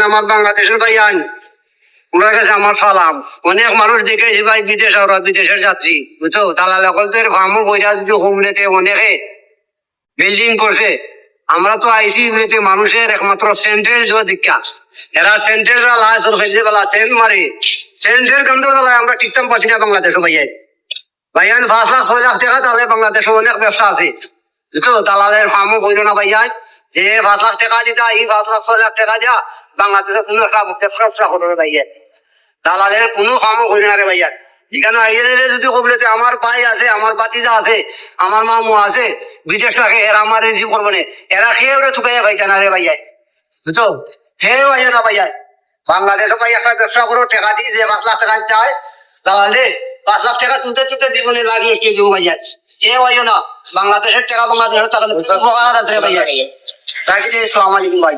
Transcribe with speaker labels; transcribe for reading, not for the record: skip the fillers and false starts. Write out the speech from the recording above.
Speaker 1: আমার বাংলাদেশের ভাইয়ান ওনার কাছে আমার সালাম। অনেক মানুষ দেখেছি ভাই বিদেশ, ওরা বিদেশের যাত্রী বুঝছো, দালাল সকলদের ফার্মও বইরা যদি হোমলেতে অনেকে বিল্ডিং করছে। আমরা তো আইসি এমনিতে মানুষের একমাত্র সেন্টের দীক্ষা, এরা সেন্টের জ্বালায় ফেলতে বেলা সেন্ট মারে, সেন্টের গন্ধ জ্বালায় আমরা টিকতাম পাচ্ছি না বাংলাদেশও ভাইয়াই। ভাইয়ান 5 লাখ 6 লাখ টাকা তাহলে বাংলাদেশে অনেক ব্যবসা আছে বুঝছো, দালালের ফার্মও বইল না ভাইয়ান যে 5 লাখ টাকা দিতা এই 5 লাখ 6 লাখ টাকা দিয়া বাংলাদেশে কোনো একটা ব্যবসা করো না ভাইয়ান, দালালের কোনো ফার্মও করি না রে ভাইয়ান। এখানে আইলে যদি কবলেতে আমার ভাই আছে, আমার বাতিজা আছে, আমার মামু আছে বিদেশ রাখে, এরা আমার রিসিভ করবো না, এরা খেয়ে ওরা থুকাইয়া ভাইটা না রে ভাইয়াই বুঝছো, খেয়ে ভাইয়া না ভাইয়াই। বাংলাদেশে ভাই একটা ব্যবসা করো, টাকা দিয়ে যে 5 লাখ টাকা দিতে হয় দালালে 5 লাখ টাকা তুলতে তুলতে জীবনে লাখ নষ্ট হয়ে যাবো ভাইয়া, এ ভাইও না বাংলাদেশের টাকা বাংলাদেশের টাকা আছে ভাইয়া। রাখি দিয়ে আসসালামু আলাইকুম ভাই।